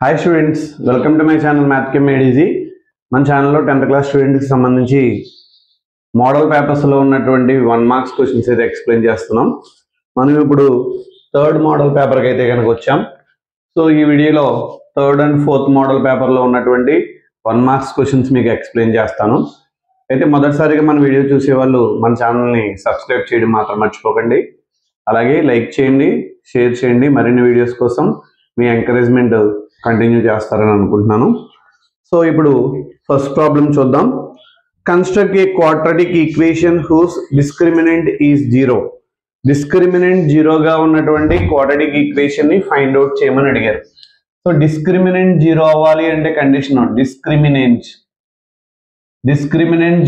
Hi students, welcome to my channel Math Chem Made Easy. మన ఛానల్లో 10th class స్టూడెంట్స్కి సంబంధించి మోడల్ పేపర్స్లో ఉన్నటువంటి 1 మార్క్స్ క్వశ్చన్స్ అయితే ఎక్స్ప్లెయిన్ చేస్తున్నాం. మనం ఇప్పుడు థర్డ్ మోడల్ పేపర్కి అయితే కనుక వచ్చాం. సో ఈ వీడియోలో థర్డ్ అండ్ ఫోర్త్ మోడల్ పేపర్లో ఉన్నటువంటి 1 మార్క్స్ క్వశ్చన్స్ మీకు ఎక్స్ప్లెయిన్ చేస్తాను. అయితే మొదటిసారిగా మన వీడియో చూసే వాళ్ళు మన ఛానల్ని సబ్స్క్రైబ్ చేయడం మాత్రం మర్చిపోకండి. అలాగే లైక్ చేయండి, షేర్ చేయండి. మరిన్ని వీడియోస్ కోసం మీ ఎంకరేజ్మెంట్ కంటిన్యూ చేస్తారని అనుకుంటున్నాను. సో ఇప్పుడు ఫస్ట్ ప్రాబ్లం చూద్దాం. Construct a quadratic equation whose discriminant is 0. Discriminant 0గా ఉన్నటువంటి క్వాడ్రాటిక్ ఈక్వేషన్ ని ఫైండ్ అవుట్ చేయమని అడిగారు. సో డిస్క్రిమినెంట్ 0 అవ్వాలి అంటే కండిషన్ డిస్క్రిమినెంట్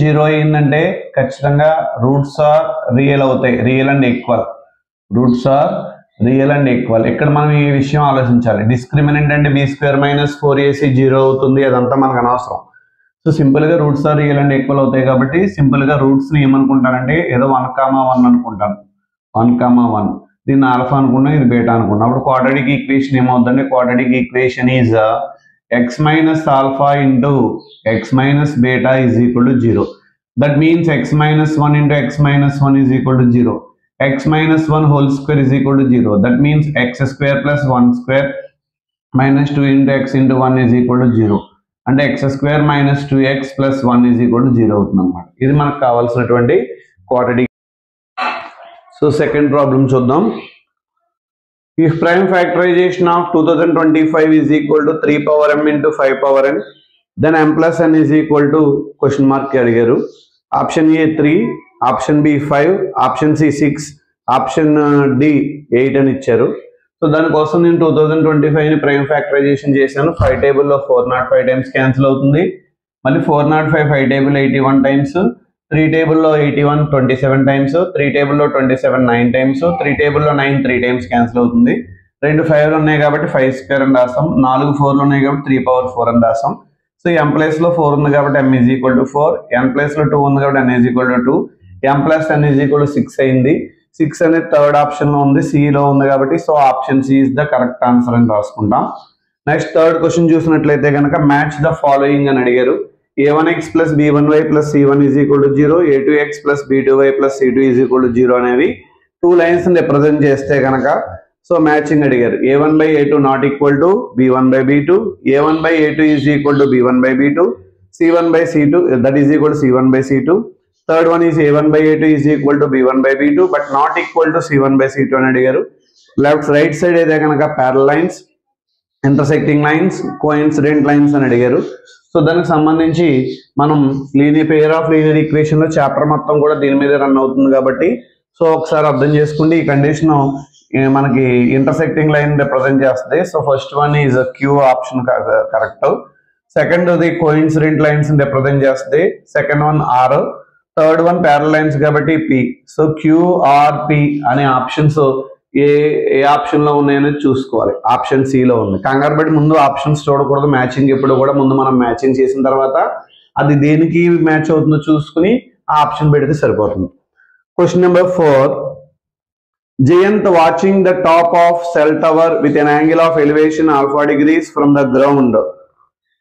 0 అయిందంటే ఖచ్చితంగా రూట్స్ ఆర్ రియల్ అవుతాయి, real and equal. Roots are real and equal. ఇక్కడ మనం ఈ విషయం ఆలోచించాలి. డిస్క్రిమినెంట్ అంటే b² - 4ac 0 అవుతుంది, అదంతా మనకు అనవసరం. సో సింపుల్గా roots are real and equal అవుతాయి కాబట్టి సింపుల్గా రూట్స్ని ఏమనుకుంటానంటే ఏదో 1,1 అనుకుంటాను. 1,1 దీన్ని ఆల్ఫా అనుకున్నాం, ఇది బీటా అనుకున్నాం. అప్పుడు క్వాడ్రాటిక్ ఈక్వేషన్ ఏమవుతుందంటే quadratic equation is x - alpha into x - beta is equal to 0. That means x - 1 into x - 1 is equal to 0. x - 1 whole square is equal to 0. That means x square plus 1 square minus 2 into x into 1 is equal to 0. And x square minus 2x plus 1 is equal to 0 అవుతుంది అన్నమాట. ఇది మనకు కావాల్సినటువంటి quadratic. So second problem చూద్దాం. If prime factorization of 2025 is equal to 3 power m into 5 power n, then m plus n is equal to question mark అడిగారు. Option A 3, option B 5, option C 6, option D 8 అని ఇచ్చారు. So దానికోసం నేను 2025ని prime factorisation చేశాను. 5 టేబుల్లో 405 times cancel అవుతుంది. మళ్ళీ 405 5 table 81 times, 3 టేబుల్లో 81 27 టైమ్స్, 3 టేబుల్లో 27 9 టైమ్స్, 3 టేబుల్లో 9 3 టైమ్స్ క్యాన్సిల్ అవుతుంది. 2 5లు ఉన్నాయి కాబట్టి 5² అని రాసాం. 4 4లు ఉన్నాయి కాబట్టి 3 power 4 అని రాసాం. సో m ప్లేస్లో 4 ఉంది కాబట్టి m is equal to 4, n ప్లేస్లో 2 ఉంది కాబట్టి n is equal to 2, m plus n is equal to 6 అయింది. 6 అనేది థర్డ్ ఆప్షన్లో ఉంది, సిలో ఉంది కాబట్టి so option C is the correct answer అని రాసుకుంటాం. నెక్స్ట్ థర్డ్ క్వశ్చన్ చూసినట్లయితే కనుక మ్యాచ్ ద ఫాలోయింగ్ అని అడిగారు. a1x plus b1y plus c1 is equal to 0, a2x plus b2y plus c2 is equal to 0 అనేవి 2 లైన్స్ రిప్రజెంట్ చేస్తే కనుక so matching అడిగారు. a1 by a2 not equal to b1 by b2, a1 by a2 is equal to b1 by b2, c1 by c2 that is equal to c1 by c2. Third one is a1 by a2 is equal to b1 by b2 but not equal to c1 by c2 అని అడిగారు. Right side అయితే కనుక parallel lines, intersecting lines, coincident lines అని అడిగారు. So దానికి సంబంధించి మనం pair of linear equation లో చాప్టర్ మొత్తం కూడా దీని మీద రన్ అవుతుంది కాబట్టి సో ఒకసారి అర్థం చేసుకోండి. ఈ కండిషన్ మనకి ఇంటర్సెక్టింగ్ లైన్ రిప్రజెంట్ చేస్తుంది. So first one is Q option correct. Second the coincident lines represent చేస్తుంది. Second one R, third one parallel lines కాబట్టి పి. సో క్యూఆర్పి అనే ఆప్షన్స్ ఏ ఆప్షన్ లో ఉన్నాయనేది చూసుకోవాలి. ఆప్షన్ సిలో ఉంది. కంగారు బట్టి ముందు ఆప్షన్స్ చూడకూడదు. మ్యాచింగ్ ఎప్పుడు కూడా ముందు మనం మ్యాచింగ్ చేసిన తర్వాత అది దేనికి మ్యాచ్ అవుతుందో చూసుకుని ఆ ఆప్షన్ పెడితే సరిపోతుంది. Question number 4. Jayant watching the top of cell tower with an angle of elevation α degrees from the ground.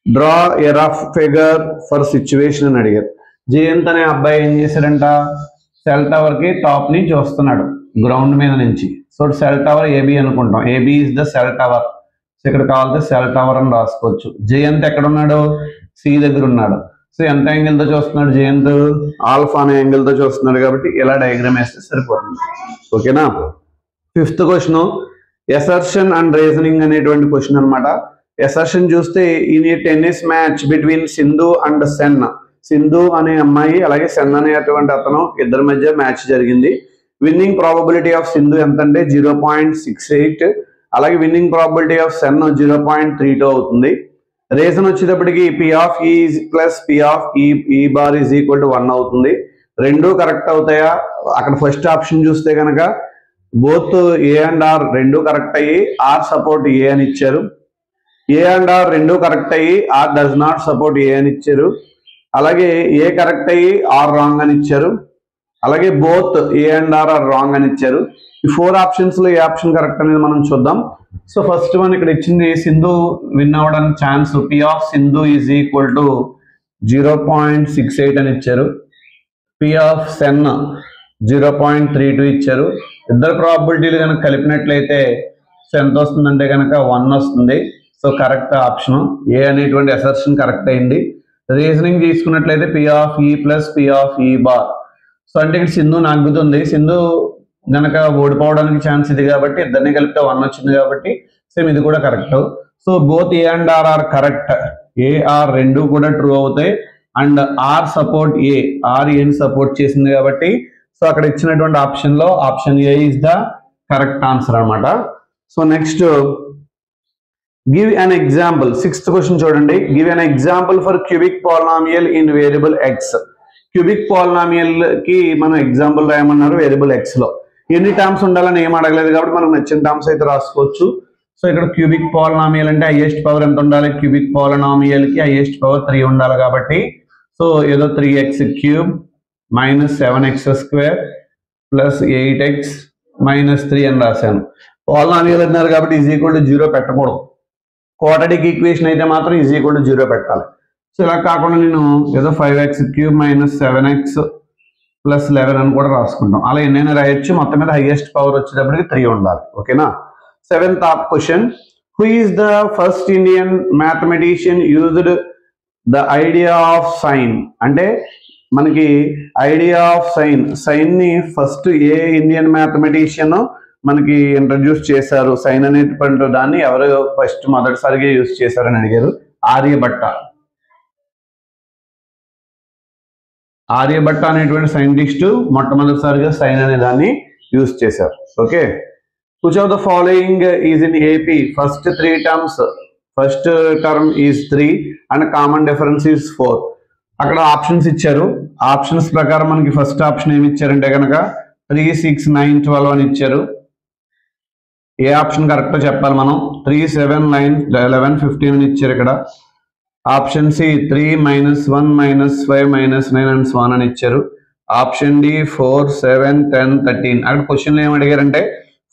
Draw a rough figure for situation అని అడిగారు. జయంత్ అనే అబ్బాయి ఏం చేశాడంట, సెల్ టవర్ కి టాప్ ని చూస్తున్నాడు గ్రౌండ్ మీద నుంచి. సో సెల్ టవర్ ఏబి అనుకుంటాం. AB is the cell tower. So ఇక్కడ కావాలంటే సెల్ టవర్ అని రాసుకోవచ్చు. జయంత్ ఎక్కడ ఉన్నాడు, సి దగ్గర ఉన్నాడు. సో ఎంత యాంగిల్ తో చూస్తున్నాడు జయంత్, ఆల్ఫా అనే యాంగిల్ తో చూస్తున్నాడు కాబట్టి ఇలా డయాగ్రామ్ వేస్తే సరిపోతుంది. ఓకేనా. Fifth question assertion and reasoning అనేటువంటి క్వశ్చన్ అనమాట. ఎసర్షన్ చూస్తే in a tennis match between Sindhu and Sen. Sindhu అనే అమ్మాయి అలాగే సెన్ అనేటువంటి అతను ఇద్దరి మధ్య మ్యాచ్ జరిగింది. విన్నింగ్ ప్రాబబిలిటీ ఆఫ్ సింధు ఎంత అంటే 0.68, అలాగే విన్నింగ్ ప్రాబబిలిటీ ఆఫ్ సెన్ 0.32 అవుతుంది. రీజన్ వచ్చేటప్పటికి పి ఆఫ్ ఈ ప్లస్ పి ఆఫ్ ఈ బార్ ఈజ్ ఈక్వల్ టు 1 అవుతుంది. రెండు కరెక్ట్ అవుతాయా, అక్కడ ఫస్ట్ ఆప్షన్ చూస్తే కనుక బోత్ ఏ అండ్ ఆర్ రెండు కరెక్ట్ అయ్యి ఆర్ సపోర్ట్ ఏ అని ఇచ్చారు. ఏ అండ్ ఆర్ రెండు కరెక్ట్ అయ్యి R does not support A అని ఇచ్చారు. అలాగే ఏ కరెక్ట్ అయ్యి ఆర్ రాంగ్ అని ఇచ్చారు. అలాగే both A and R R wrong అని ఇచ్చారు. ఈ 4 ఆప్షన్స్ లో ఏ ఆప్షన్ కరెక్ట్ అనేది మనం చూద్దాం. సో ఫస్ట్ వన్ ఇక్కడ ఇచ్చింది సింధు విన్ అవ్వడానికి chance P of Sindhu is equal to 0.68 అని ఇచ్చారు. పి ఆఫ్ సెన్ 0.32 ఇచ్చారు. ఇద్దరు ప్రాబిలిటీలు కనుక కలిపినట్లయితే సో ఎంత వస్తుందంటే కనుక 1 వస్తుంది. సో కరెక్ట్ ఆప్షన్ ఏ అనేటువంటి అసర్షన్ కరెక్ట్ అయింది. రీజనింగ్ తీసుకున్నట్లయితే పి ఆఫ్ ఈ ప్లస్ పి ఆఫ్ ఈ బార్. సో అంటే ఇక్కడ సింధు నగ్గుతుంది. సింధు గనక ఓడిపోవడానికి ఛాన్స్ ఇది కాబట్టి ఇద్దరిని కలిపితే 1 వచ్చింది కాబట్టి సేమ్ ఇది కూడా correct. So both A and R are correct. A R రెండు కూడా ట్రూ అవుతాయి. And R support A, R ఏని సపోర్ట్ చేసింది కాబట్టి సో అక్కడ ఇచ్చినటువంటి ఆప్షన్ లో option A is the correct answer అనమాట. So next give an example. 6th question చూడండి. Give an example for cubic polynomial in variable x. Cubic polynomial కి మనం ఎగ్జాంపుల్ రాయమన్నారు వేరియబుల్ ఎక్స్ లో. ఎన్ని టర్మ్స్ ఉండాలని ఏం అడగలేదు కాబట్టి మనం నచ్చిన టర్మ్స్ అయితే రాసుకోవచ్చు. సో ఇక్కడ క్యూబిక్ పాలినామియల్ అంటే హైయెస్ట్ పవర్ ఎంత ఉండాలి? క్యూబిక్ పాలినామియల్ కి హైయెస్ట్ పవర్ 3 ఉండాలి కాబట్టి సో ఏదో 3x cube minus 7x square plus 8x minus 3 అని రాశాను. పాలినామియల్ అన్నారు కాబట్టి ఈజ్ ఈక్వల్ టు 0 పెట్టకూడదు. క్వాడ్రాటిక్ ఈక్వేషన్ అయితే మాత్రం ఈజ్ ఈక్వల్ టు 0 పెట్టాలి. సో ఇలా కాకుండా నేను ఏదో 5x cube minus 7x plus 11 అని కూడా రాసుకుంటాం. అలా ఎన్నైనా రాయొచ్చు. మొత్తం మీద హైయెస్ట్ పవర్ వచ్చేటప్పటికి 3 ఉండాలి. ఓకేనా? 7th question. Who is the first Indian mathematician used the idea of sine? అంటే మనకి ఐడియా ఆఫ్ సైన్ ని ఫస్ట్ ఏ ఇండియన్ మ్యాథమెటిషియన్ మనకి ఇంట్రడ్యూస్ చేశారు? సైన్ అనేటువంటి దాన్ని ఎవరు ఫస్ట్ మొదటిసారిగా యూజ్ చేశారని అడిగారు. ఆర్యభట్ట. ఆర్యభట్ట అనేటువంటి సైంటిస్ట్ మొట్టమొదటిసారిగా సైన్ అనే దాన్ని యూజ్ చేశారు. Okay. Which of the following is in AP? First 3 terms. First term is 3 and common difference is 4. అక్కడ ఆప్షన్స్ ఇచ్చారు. ఆప్షన్స్ ప్రకారం మనకి ఫస్ట్ ఆప్షన్ ఏమి ఇచ్చారంటే కనుక 3, 6, 9, 12 అని ఇచ్చారు. ఏ ఆప్షన్ కరెక్ట్ చెప్పాలి మనం. 3, 7, 9, 11, 15 అని ఇచ్చారు ఇక్కడ. ఆప్షన్ సి 3, -1, -5, -9 అండ్ 1 అని ఇచ్చారు. Option D 4, 7, 10, 13. అక్కడ క్వశ్చన్లు ఏమి అడిగారంటే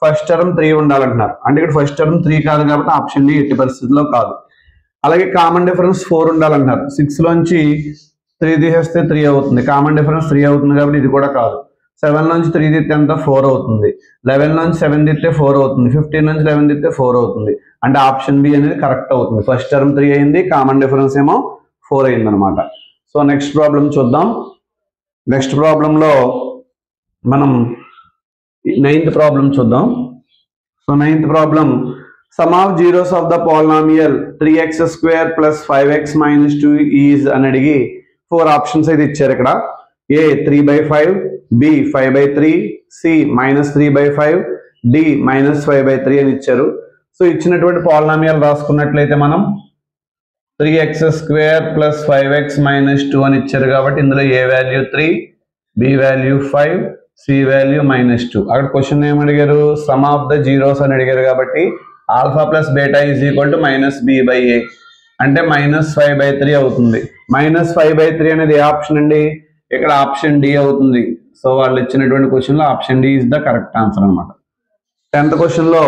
ఫస్ట్ టర్మ్ 3 ఉండాలంటున్నారు. అంటే ఇక్కడ ఫస్ట్ టర్మ్ 3 కాదు కాబట్టి ఆప్షన్ డి ఎట్టి పరిస్థితుల్లో కాదు. అలాగే కామన్ డిఫరెన్స్ 4 ఉండాలంటున్నారు. 6 లోంచి 3 తీసేస్తే 3 అవుతుంది. కామన్ డిఫరెన్స్ 3 అవుతుంది కాబట్టి ఇది కూడా కాదు. 7 నుంచి 3 తీస్తే ఎంత 4 అవుతుంది. 11 నుంచి 7 తీస్తే 4 అవుతుంది. 15 నుంచి 11 తీస్తే 4 అవుతుంది. అంటే ఆప్షన్ బి అనేది కరెక్ట్ అవుతుంది. ఫస్ట్ టర్మ్ 3 అయింది, కామన్ డిఫరెన్స్ ఏమో 4 అయింది అనమాట. సో నెక్స్ట్ ప్రాబ్లం చూద్దాం. నెక్స్ట్ ప్రాబ్లంలో మనం 9th ప్రాబ్లం చూద్దాం. So 9th problem. Some of zeros of the polynomial 3x square plus 5x minus 2 is అని అడిగి 4 ఆప్షన్స్ అయితే ఇచ్చారు ఇక్కడ. ఏ 3/5, బి 5/3, సి -3/5, డి -5/3 అని ఇచ్చారు. సో ఇచ్చినటువంటి పాలినామియల్ రాసుకున్నట్లయితే మనం 3x square plus 5x minus 2 అని ఇచ్చారు కాబట్టి ఇందులో A value 3, B value 5, C value -2. అక్కడ క్వశ్చన్ ఏమి అడిగారు? సమ్ ఆఫ్ ద జీరోస్ అని అడిగారు కాబట్టి alpha plus beta is equal to -b/a అంటే -5/3 అవుతుంది. -5/3 అనేది ఏ ఆప్షన్ అండి? ఇక్కడ ఆప్షన్ డి అవుతుంది. సో వాళ్ళు ఇచ్చినటువంటి క్వశ్చన్ లో option D is the correct answer అనమాట. 10th క్వశ్చన్ లో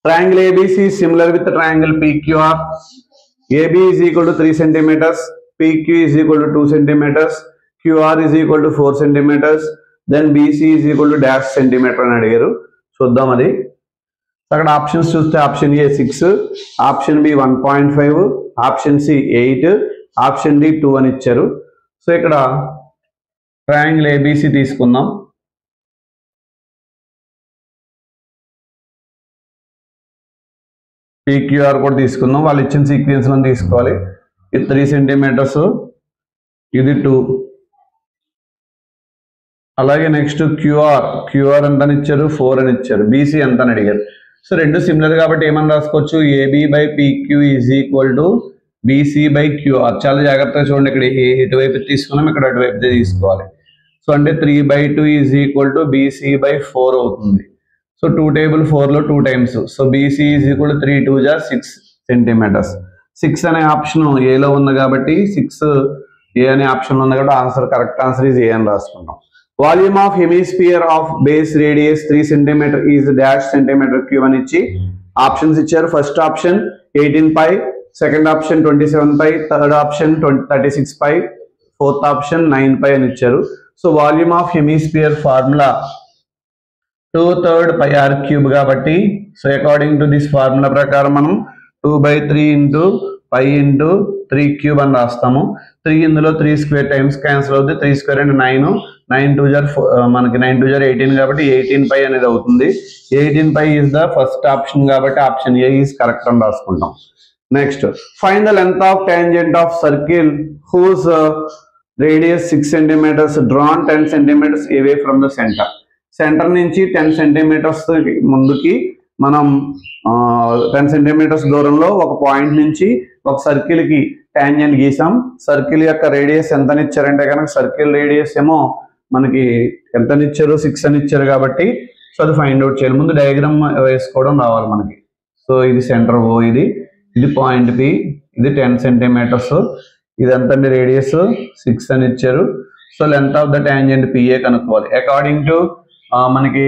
triangle ABC similar with triangle PQR. AB is equal to 3 centimeters, PQ is equal to 2 centimeters, QR is equal to 4 centimeters, then BC is equal to dash centimeter అని అడిగారు. చూద్దాం అది. అక్కడ options చూస్తే option A 6, option B 1.5, option C 8, option D 2 అని ఇచ్చారు. So ఇక్కడ triangle ABC తీసుకుందాం. PQR కూడా తీసుకుందాం. వాళ్ళు ఇచ్చిన సీక్వెన్స్ లో తీసుకోవాలి. ఇది 3 సెంటీమీటర్స్, ఇది 2. అలాగే నెక్స్ట్ క్యూఆర్ ఎంత అని ఇచ్చారు? 4 అని ఇచ్చారు. BC ఎంత అని అడిగారు. సో రెండు సిమిలర్ కాబట్టి ఏమని రాసుకోవచ్చు? AB/PQ is equal to BC/QR. చాలా జాగ్రత్తగా చూడండి. ఇక్కడ ఎటువైపు తీసుకున్నాం, ఇక్కడ అటువైపు తీసుకోవాలి. సో అంటే 3/2 ఈజ్ ఈక్వల్ టు BC/4 అవుతుంది. సో 2 టేబుల్ 4 లో 2 times. So BC is equal to 3 2 6 centimetres. 6 అనే ఆప్షన్ ఏలో ఉంది కాబట్టి 6 ఏ అనే ఆప్షన్ ఉంది కాబట్టి answer correct answer is A అని రాసుకుంటాం. Volume of hemisphere of base radius 3 cm is dash centimetre cube అని ఇచ్చి ఆప్షన్స్ ఇచ్చారు. First option 18 pi, second option 27 pi, third option 36 pi, fourth option 9 pi అని ఇచ్చారు. So volume of hemisphere formula 2/3 pi r cube కాబట్టి, so according to this formula ప్రకారం మనం 2/3 into pi into 3 cube అని రాస్తాము. 3 ఇందులో 3 స్క్వేర్ టైమ్స్ క్యాన్సిల్ అవుతుంది. 3 square అంటే 9, 9 2 జార్ మనకి 9 2 జార్ 18 కాబట్టి 18 పై అనేది అవుతుంది. 18 pi is the first option కాబట్టి ఆప్షన్ ఏ ఈజ్ కరెక్ట్ అని రాసుకుంటాం. Next, find the length of tangent of circle whose radius 6 centimetres drawn 10 centimetres away from the centre. Centre నుంచి 10 సెంటీమీటర్స్ ముందుకి మనం 10 సెంటీమీటర్స్ దూరంలో ఒక పాయింట్ నుంచి ఒక సర్కిల్ కి టాంజెంట్ గీసాం. సర్కిల్ యొక్క రేడియస్ ఎంత ఇచ్చారంటే కనుక సర్కిల్ రేడియస్ ఏమో మనకి ఎంత ఇచ్చారు, 6 అని ఇచ్చారు కాబట్టి సో అది ఫైండ్ అవుట్ చేయాలి. ముందు డయాగ్రామ్ వేసుకోవడం రావాలి మనకి. సో ఇది సెంటర్ ఓ, ఇది పాయింట్ పి, ఇది 10 సెంటీమీటర్స్, ఇది ఎంతండి రేడియస్ 6 అని ఇచ్చారు. So length of the tangent PA కనుక్కోవాలి. అకార్డింగ్ టు మనకి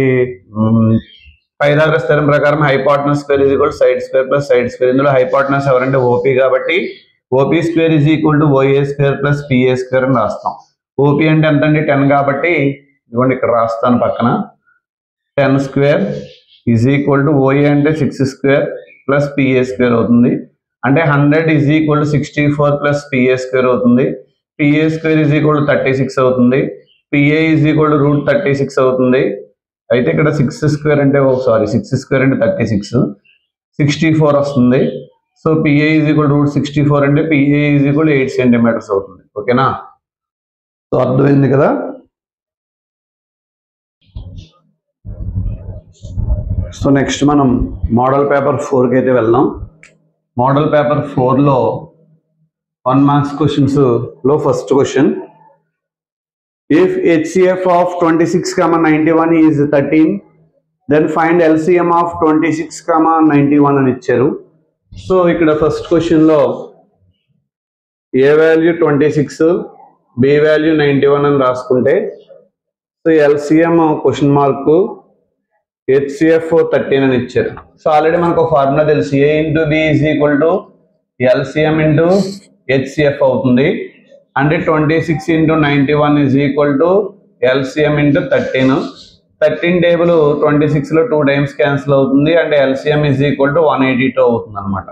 పైథాగరస్ థియరం ప్రకారం hypotenuse square is equal side square plus side square. ఇందులో హైపోటెనస్ ఎవరంటే ఓపీ కాబట్టి OP square is equal to OA square plus PA square అని రాస్తాం. OP అంటే ఎంతండి 10 కాబట్టి ఇదిగోండి ఇక్కడ రాస్తాను పక్కన. 10 square is equal to OA అంటే 6 స్క్వేర్ ప్లస్ పిఏ స్క్వేర్ అవుతుంది. అంటే 100 is equal to 64 plus PA square అవుతుంది. PA square is equal to 36 అవుతుంది. PA is equal to root 36 అవుతుంది. అయితే ఇక్కడ 6 స్క్వేర్ అంటే 6 స్క్వేర్ అంటే 36, 64 వస్తుంది. So PA is equal route 64 అంటే పిఏ ఈజ్ ఈక్వల్ 8 సెంటీమీటర్స్ అవుతుంది. ఓకేనా? సో అర్థమైంది కదా. సో నెక్స్ట్ మనం మోడల్ పేపర్ 4కి అయితే వెళ్దాం. మోడల్ పేపర్ 4లో 1 మార్క్స్ క్వశ్చన్స్ లో first question, if HCF of 26,91 is 13, then find LCM of 26,91 అని ఇచ్చారు. సో ఇక్కడ ఫస్ట్ క్వశ్చన్ లో ఏ వాల్యూ 26, బి వాల్యూ 91 అని రాసుకుంటే, so LCM question mark, HCF 13 అని ఇచ్చారు. సో ఆల్రెడీ మనకు ఒక ఫార్ములా తెలుసు, A into B is equal to LCM into HCF అవుతుంది. అంటే 26 into 91 is equal to LCM into 13. 13 table 26లో 2 టైమ్స్ క్యాన్సిల్ అవుతుంది. అంటే ఎల్సిఎం ఈజ్ ఈక్వల్ టు 182 అవుతుంది అనమాట.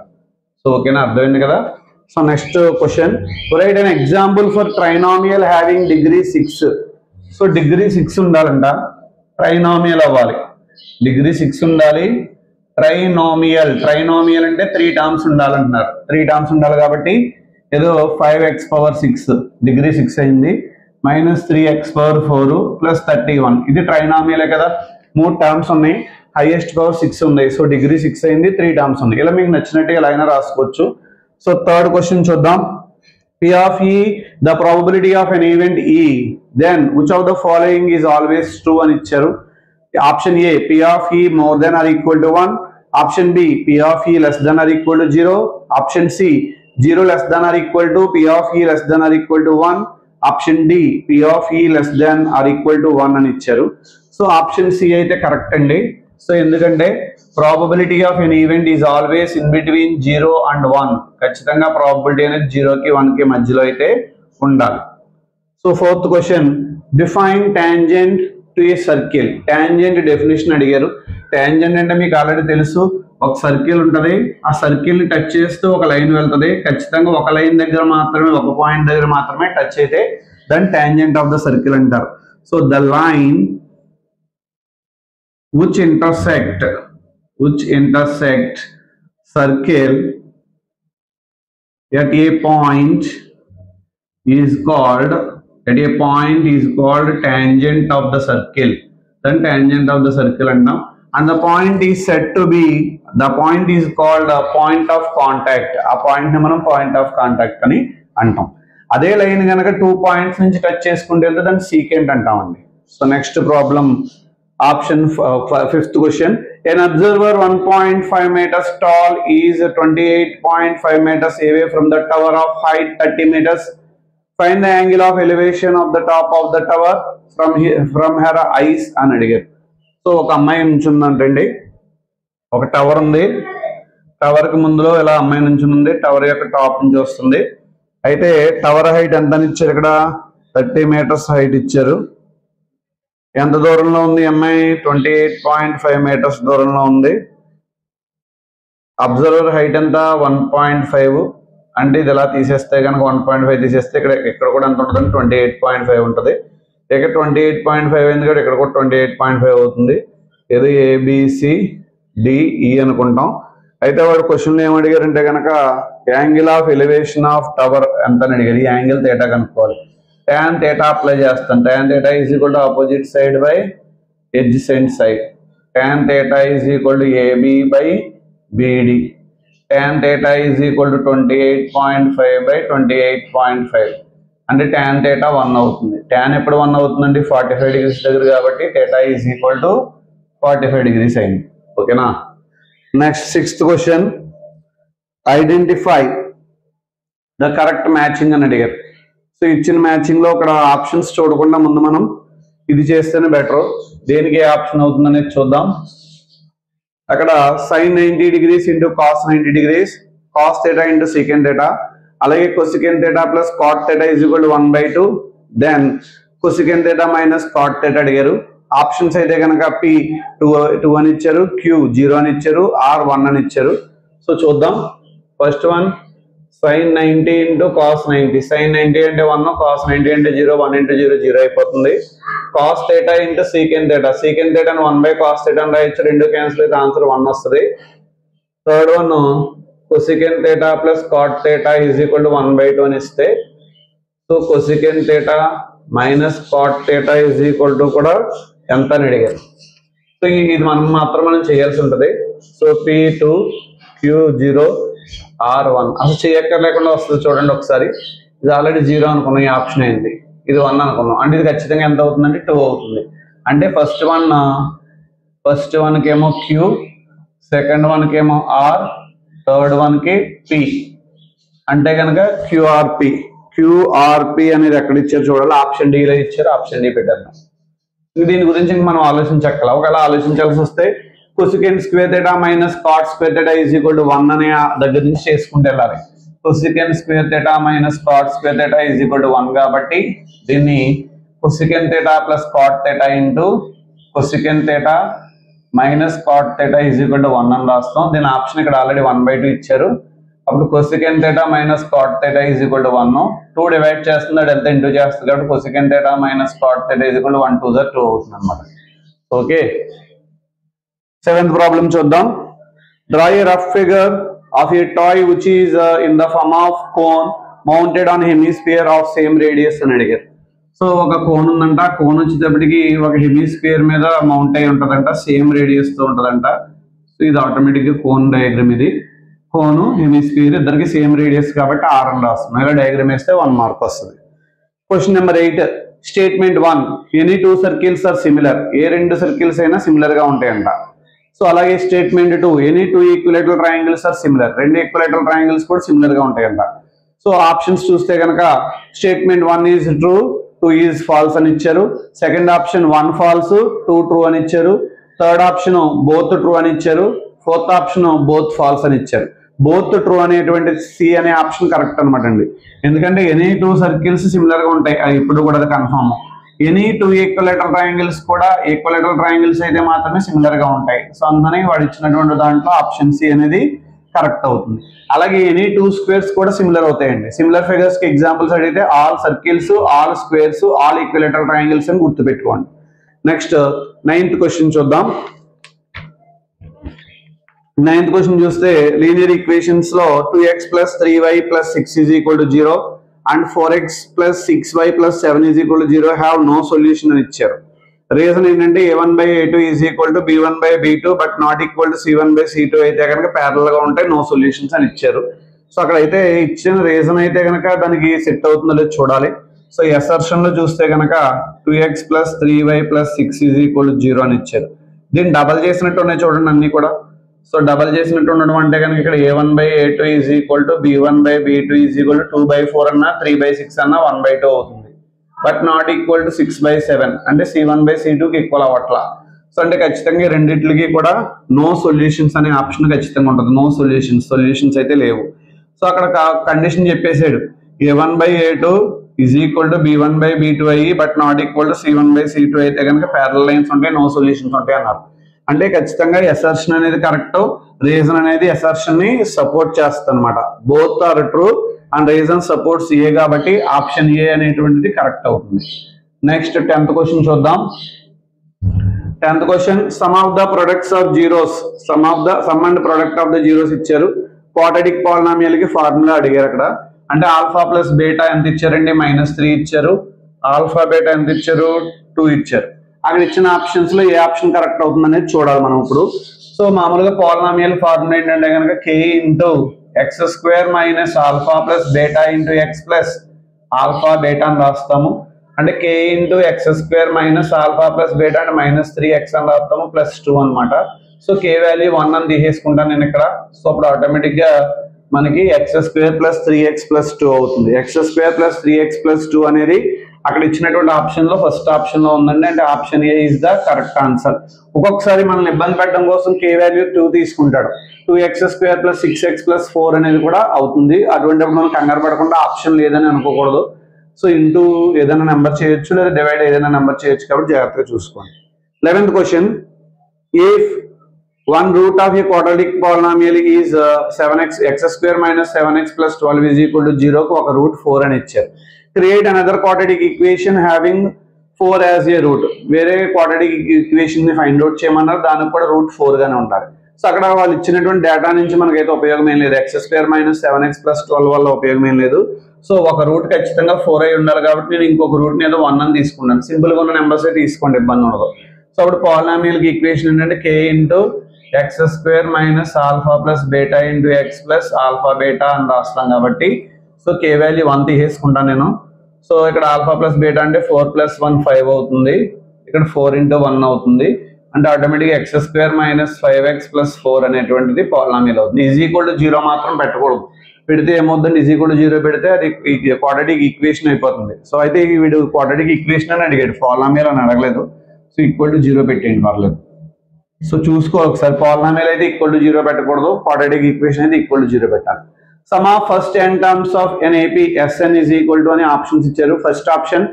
సో ఓకేనా, అర్థమైంది కదా. So next question, write an example for trinomial having degree 6. So degree 6 ఉండాలంట, ట్రైనామియల్ అవ్వాలి, డిగ్రీ 6 ఉండాలి. ట్రైనామియల్ అంటే 3 టర్మ్స్ ఉండాలంటున్నారు. 3 టర్మ్స్ ఉండాలి కాబట్టి ఏదో 5x పవర్ 6 డిగ్రీ 6 అయింది, మైనస్ 3x పవర్ 4 ప్లస్ 31. ఇది ట్రైనామియలే కదా, 3 టర్మ్స్ ఉన్నాయి, హైయెస్ట్ పవర్ 6 ఉన్నాయి. సో డిగ్రీ 6 అయింది, 3 టర్మ్స్ ఉన్నాయి. ఇలా మీకు నచ్చినట్టుగా ఎలా అయినా రాసుకోవచ్చు. సో థర్డ్ క్వశ్చన్ చూద్దాం. P of E, the probability of an event E, then which of the following is always true అని ఇచ్చారు. Option A, P of E more than or equal to 1. Option B, P of E less than or equal to 0. Option C, 0 less than or equal to P of E less than or equal to 1. Option D, P of E less than or equal to 1 అని ఇచ్చారు. So option C అయితే correct అండి. So ఎందుకంటే probability of N event is always in between 0 and 1. ఖచ్చితంగా probability అనేది 0కి 1కి మధ్యలో అయితే ఉండాలి. So fourth question, define tangent to a circle. Tangent definition అడిగారు. టాంజెంట్ అంటే మీకు ఆల్రెడీ తెలుసు, ఒక సర్కిల్ ఉంటుంది, ఆ సర్కిల్ ని టచ్ చేస్తూ ఒక లైన్ వెళ్తుంది. ఖచ్చితంగా ఒక లైన్ దగ్గర మాత్రమే, ఒక పాయింట్ దగ్గర మాత్రమే టచ్ అయితే దాన్ని టాంజెంట్ ఆఫ్ ద సర్కిల్ అంటారు. So the line which intersect circle at a point is called tangent of the circle. Then tangent of the circle అంటాం. And the point is said to be, the point is called a point of contact. ఆ point ని మనం point of contact అని అంటాం. అదే line కనుక 2 points నుంచి touch చేసుకుంటే వెళ్తే దాన్ని సీకెంట్ అంటామండి. So next problem, option fifth question, an observer 1.5 meters tall is 28.5 meters away from the tower of height 30 meters. Find the angle of elevation of the top of the tower from her eyes అని అడిగారు. So ఒక అమ్మాయి నుంచుందంటండి, ఒక tower ఉంది, tower కి ముందులో ఇలా అమ్మాయి నుంచి ఉంది, టవర్ యొక్క టాప్ నుంచి వస్తుంది. అయితే టవర్ హైట్ ఎంత అని ఇచ్చారు, ఇక్కడ 30 మీటర్స్ హైట్ ఇచ్చారు. ఎంత దూరంలో ఉంది అమ్మాయి, 28.5 మీటర్స్ దూరంలో ఉంది. అబ్జర్వర్ హైట్ ఎంత, 1.5. అంటే ఇది ఇలా తీసేస్తే కనుక 1.5 తీసేస్తే ఇక్కడ కూడా ఎంత ఉంటుంది, 28.5 ఉంటుంది. ఇక్కడ 28.5 ఎందుకంటే ఇక్కడ కూడా 28.5 అవుతుంది. ఇది ABCDE అనుకుంటాం. అయితే వాడు క్వశ్చన్లు ఏం అడిగారంటే కనుక angle of elevation of tower ఎంత అని అడిగారు. ఈ యాంగిల్ థీటా కనుక్కోవాలి. tan theta అప్లై చేస్తాం. tan theta is equal to opposite side by adjacent side. tan theta is equal to AB by BD. tan theta is equal to 28.5 by 28.5 అంటే tan theta 1 అవుతుంది. tan ఎప్పుడు 1 అవుతుందండి, 45 degrees దగ్గర కాబట్టి theta is equal to 45 degrees అయింది. ఓకేనా. Next 6th question, identify the correct matching అని అడిగారు. సో ఇచ్చిన మ్యాచింగ్ లో ఇక్కడ ఆప్షన్స్ చూడకుండా ముందు మనం ఇది చేస్తేనే బెటర్. దేనికి ఏ ఆప్షన్ అవుతుంది అనేది చూద్దాం. అక్కడ sin 90 degrees into cos 90 degrees, cos theta into secant theta, అలాగే cosecant theta plus cot theta is equal to 1/2, then cosecant theta minus cot theta అడిగారు. ఆప్షన్స్ అయితే కనుక P 2 అని ఇచ్చారు, Q 0 అని ఇచ్చారు, R 1 అని ఇచ్చారు. సో చూద్దాం. First one sin 90 into cos 90. sin 90 అంటే 1, cos 90 అంటే 0, 1 ఇంటూ 0 0 అయిపోతుంది. cos theta into secant theta, secant theta 1/cos theta అని రాయొచ్చు, రెండు క్యాన్సిల్ అయితే ఆన్సర్ 1 వస్తుంది. Third one cosecant theta plus cot theta is equal to 1/2 అని ఇస్తే, so cosecant theta minus cot theta is equal to కూడా ఎంత అని అడిగారు. సో ఇది మనం చేయాల్సి ఉంటుంది. సో P2 Q0 R1 అసలు చేయక్కర్లేకుండా వస్తుంది. చూడండి ఒకసారి, ఇది ఆల్రెడీ 0 అనుకున్నాం, ఈ ఆప్షన్ అయింది. ఇది 1 అనుకున్నాం, అంటే ఇది ఖచ్చితంగా ఎంత అవుతుందంటే 2 అవుతుంది. అంటే ఫస్ట్ వన్ కేమో Q, సెకండ్ వన్ కేమో R, థర్డ్ వన్ కి P. అంటే కనుక QRP అనేది ఎక్కడ ఇచ్చారు చూడాలి. ఆప్షన్ D లో ఇచ్చారు, ఆప్షన్ D పెట్టారు. దీని గురించి మనం ఆలోచించక్కల. ఒకవేళ ఆలోచించాల్సి వస్తే cosecant square theta minus cot square theta is equal to 1 అనే దగ్గర నుంచి చేసుకుంటూ వెళ్ళాలి. cosecant square theta minus cot square theta is equal to 1 కాబట్టి దీన్ని cosecant theta plus cot theta into cosecant theta minus cot theta is equal to 1 అని రాస్తాం. దీని ఆప్షన్ ఇక్కడ ఆల్రెడీ 1/2 ఇచ్చారు. అప్పుడు cosecant theta minus cot theta is equal to 1. 2 divide చేస్తుంది, అది ఎంత ఇంటూ చేస్తుంది కాబట్టి cosecant theta minus cot theta is equal to 1 2 2 అవుతుంది అనమాట. ఓకే. 7th ప్రాబ్లం చూద్దాం. Draw a rough figure of a toy which is in the form of cone mounted on hemisphere of same radius అని అడిగారు. So ఒక cone ఉందంట, cone వచ్చేటప్పటికి ఒక hemisphere మీద మౌంట్ అయి ఉంటుందంట, సేమ్ రేడియస్ తో ఉంటుందంట. సో ఇది ఆటోమేటిక్ గా కోన్ డయాగ్రామ్. ఇది కోను హెమిస్ఫియర్ ఇద్దరికి సేమ్ రేడియస్ కాబట్టి R అని రాస్తున్నాం. ఇలా డయాగ్రామ్ వేస్తే 1 మార్క్ వస్తుంది. Question number 8, statement 1, any 2 circles are similar. ఏ 2 సర్కిల్స్ అయినా సిమిలర్ గా ఉంటాయంట. సో అలాగే statement 2, any 2 equilateral triangles are similar. 2 equilateral triangles కూడా సిమిలర్ గా ఉంటాయంట. సో ఆప్షన్స్ చూస్తే కనుక statement 1 is true, 2 is false అని ఇచ్చారు. సెకండ్ ఆప్షన్ 1 ఫాల్స్, 2 ట్రూ అని ఇచ్చారు. థర్డ్ ఆప్షన్ బోత్ ట్రూ అని ఇచ్చారు. ఫోర్త్ ఆప్షన్ బోత్ ఫాల్స్ అని ఇచ్చారు. బోత్ ట్రూ అనేటువంటి సి అనే ఆప్షన్ కరెక్ట్ అనమాట అండి. ఎందుకంటే ఎనీ 2 సర్కిల్స్ సిమిలర్ గా ఉంటాయి, అది ఇప్పుడు కూడా అది కన్ఫర్మ్. ఎనీ 2 ఈక్వలేటరల్ ట్రయాంగిల్స్ కూడా ఈక్వలేటరల్ ట్రయాంగిల్స్ అయితే మాత్రమే సిమిలర్ గా ఉంటాయి. సో అందుకని వాడు ఇచ్చినటువంటి దాంట్లో ఆప్షన్ సి అనేది కరెక్ట్ అవుతుంది. అలాగే ఎనీ 2 స్క్వేర్స్ కూడా సిమిలర్ అవుతాయండి. సిమిలర్ ఫిగర్స్ కి ఎగ్జాంపుల్స్ అడిగితే all circles, all squares, all equilateral triangles అని గుర్తుపెట్టుకోండి. నెక్స్ట్ 9th క్వశ్చన్ చూద్దాం. 9th క్వశ్చన్ చూస్తే లీనియర్ ఈక్వేషన్స్ లో 2x plus 3y plus 6 is equal to 0 and 4x plus 6y plus 7 is equal to 0 have no solution అని ఇచ్చారు. Reason ఏంటంటే a1/a2 is equal to b1/b2 but not equal to c1/c2 అయితే కనుక parallel గా ఉంటాయి, no solutions అని ఇచ్చారు. So అక్కడ అయితే ఇచ్చిన రీజన్ అయితే కనుక దానికి సెట్ అవుతుందో లేదో చూడాలి. సో అసర్షన్ లో చూస్తే కనుక 2x plus 3y plus 6 is equal to 0 అని ఇచ్చారు. దీన్ని డబల్ చేసినట్టు ఉన్నాయి చూడండి అన్ని కూడా. సో డబల్ చేసినట్టు ఉండడం అంటే కనుక ఇక్కడ a1/a2 is equal to b1/b2 is equal to 2/4 అన్నా 3/6 అన్నా 1/2 అవుతుంది. బట్ నాట్ ఈక్వల్ టు 6/7 అంటే c1/c2 కి ఈక్వల్ అవ్వట్లా. సో అంటే ఖచ్చితంగా ఈ రెండిట్లకి కూడా నో సొల్యూషన్స్ అనే ఆప్షన్ ఖచ్చితంగా ఉంటుంది. నో సొల్యూషన్స్ అయితే లేవు. సో అక్కడ కండిషన్ చెప్పేసాడు a1/a2 is equal to b1/b2 అయ్యి but not equal to c1/c2 అయితే కనుక ప్యారలల్ లైన్స్ ఉంటాయి, నో సొల్యూషన్స్ ఉంటాయి అన్నారు. అంటే ఖచ్చితంగా అసర్షన్ అనేది కరెక్ట్, రీజన్ అనేది అసర్షన్ ని సపోర్ట్ చేస్తుంది అనమాట. Both are true and reason supports A కాబట్టి ఆప్షన్ ఏ అనేటువంటిది కరెక్ట్ అవుతుంది. నెక్స్ట్ 10th క్వశ్చన్ చూద్దాం. 10th question some of the products of zeros, some and product of the zeros ఇచ్చారు. క్వాడ్రాటిక్ పాలినామియల్ కి ఫార్ములా అడిగారు. అక్కడ అంటే ఆల్ఫా ప్లస్ బీటా ఎంత ఇచ్చారండి, -3 ఇచ్చారు. ఆల్ఫా బీటా ఎంత ఇచ్చారు, 2 ఇచ్చారు. అక్కడ ఇచ్చిన ఆప్షన్స్ లో ఏ ఆప్షన్ కరెక్ట్ అవుతుంది అనేది చూడాలి మనం ఇప్పుడు. సో మామూలుగా పాలినామియల్ ఫార్ములా ఏంటంటే కనుక k into x² minus alpha plus beta into x plus alpha beta అని రాస్తాము. అంటే k into x² minus alpha plus beta అంటే -3x అని రాస్తాము ప్లస్ 2 అనమాట. సో k వాల్యూ 1 అని తీసేసుకుంటాను నేను ఇక్కడ. సో అప్పుడు ఆటోమేటిక్ గా మనకి x² ప్లస్ 3x ప్లస్ 2 అవుతుంది. x² ప్లస్ 3x ప్లస్ 2 అనేది అక్కడ ఇచ్చినటువంటి ఆప్షన్ లో ఫస్ట్ ఆప్షన్ లో ఉందండి. అంటే option A is the correct answer. ఒక్కొక్కసారి మనల్ని ఇబ్బంది పెట్టడం కోసం k వాల్యూ 2 తీసుకుంటాడు. 2x² ప్లస్ 6x ప్లస్ 4 అనేది కూడా అవుతుంది. అటువంటిప్పుడు మనం కంగారు పడకుండా ఆప్షన్ లేదని అనుకోకూడదు. సో ఇంటూ ఏదైనా నెంబర్ చేయొచ్చు లేదా డివైడ్ ఏదైనా నెంబర్ చేయొచ్చు కాబట్టి జాగ్రత్తగా చూసుకోండి. 11th question, if one root of a quadratic polynomial is 7x minus 7x plus 12 is equal to 0 కు ఒక రూట్ 4 అని ఇచ్చారు. Create another quadratic equation having 4 as a root. వేరే quadratic equation ని ఫైండ్ అవుట్ చేయమన్నారు, దానికి కూడా రూట్ 4 గానే ఉండాలి. సో అక్కడ వాళ్ళు ఇచ్చినటువంటి డేటా నుంచి మనకైతే ఉపయోగం ఏం లేదు. x² minus 7x plus 12 వల్ల ఉపయోగం ఏం లేదు. సో ఒక రూట్ ఖచ్చితంగా 4 అయి ఉండాలి కాబట్టి నేను ఇంకొక రూట్ ని ఏదో 1 అని తీసుకున్నాను. సింపుల్ గా ఉన్న నెంబర్స్ అయితే తీసుకోండి, ఇబ్బంది ఉండదు. సో అప్పుడు పాలినామియల్ కి ఈక్వేషన్ ఏంటంటే k into x² minus alpha plus beta into x plus alpha beta అని రాస్తాం కాబట్టి సో k వాల్యూ 1 తీసేసుకుంటాను నేను. సో ఇక్కడ ఆల్ఫా ప్లస్ బీటా అంటే 4 + 1 5 అవుతుంది. ఇక్కడ 4 × 1 అవుతుంది. అంటే ఆటోమేటిక్గా x² మైనస్ 5x ప్లస్ 4 అనేటువంటిది పాలినామియల్ అవుతుంది. ఈజ్ ఈక్వల్ టు 0 మాత్రం పెట్టకూడదు. పెడితే ఏమవుతుంది, ఈజ్ ఈక్వల్ టు 0 పెడితే అది క్వాడ్రాటిక్ ఈక్వేషన్ అయిపోతుంది. సో అయితే వీడు క్వాడ్రాటిక్ ఈక్వేషన్ అని అడిగాడు, పాలినామియల్ అని అడగలేదు. సో ఈక్వల్ టు 0 పెట్టేయండి, పర్లేదు. సో చూసుకో ఒకసారి, పాలినామియల్ అయితే ఈక్వల్ టు 0 పెట్టకూడదు, క్వాడ్రాటిక్ ఈక్వేషన్ అయితే ఈక్వల్ టు 0 పెట్టాలి. Some of first n terms of n AP Sn is equal to అని ఆప్షన్స్ ఇచ్చారు. First option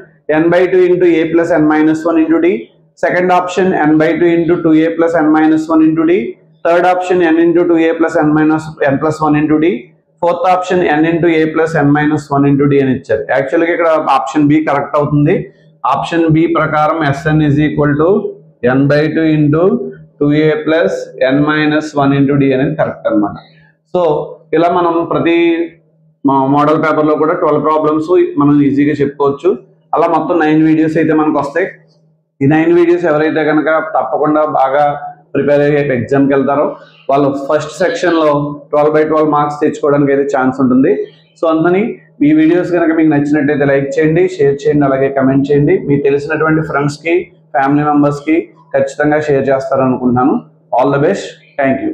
n/2 into a plus n minus 1 into d. Second option n/2 into 2a plus n minus 1 into d. Third option n into 2a plus n plus 1 into d. Fourth option n into a plus n minus 1 into d అని ఇచ్చారు. యాక్చువల్గా ఇక్కడ option B correct అవుతుంది. Option B ప్రకారం Sn is equal to n/2 into 2a plus n minus 1 into d అనేది correct అనమాట. So ఇలా మనం ప్రతి మోడల్ పేపర్లో కూడా 12 ప్రాబ్లమ్స్ మనం ఈజీగా చెప్పుకోవచ్చు. అలా మొత్తం 9 వీడియోస్ అయితే మనకు వస్తాయి. ఈ 9 వీడియోస్ ఎవరైతే కనుక తప్పకుండా బాగా ప్రిపేర్ అయ్యే ఎగ్జామ్కి వెళ్తారో వాళ్ళు ఫస్ట్ సెక్షన్లో 12/12 మార్క్స్ తెచ్చుకోవడానికి అయితే ఛాన్స్ ఉంటుంది. సో అందుకని మీ వీడియోస్ కనుక మీకు నచ్చినట్టయితే లైక్ చేయండి, షేర్ చేయండి, అలాగే కమెంట్ చేయండి. మీకు తెలిసినటువంటి ఫ్రెండ్స్కి, ఫ్యామిలీ మెంబర్స్కి ఖచ్చితంగా షేర్ చేస్తారనుకుంటున్నాను. All the best. Thank you.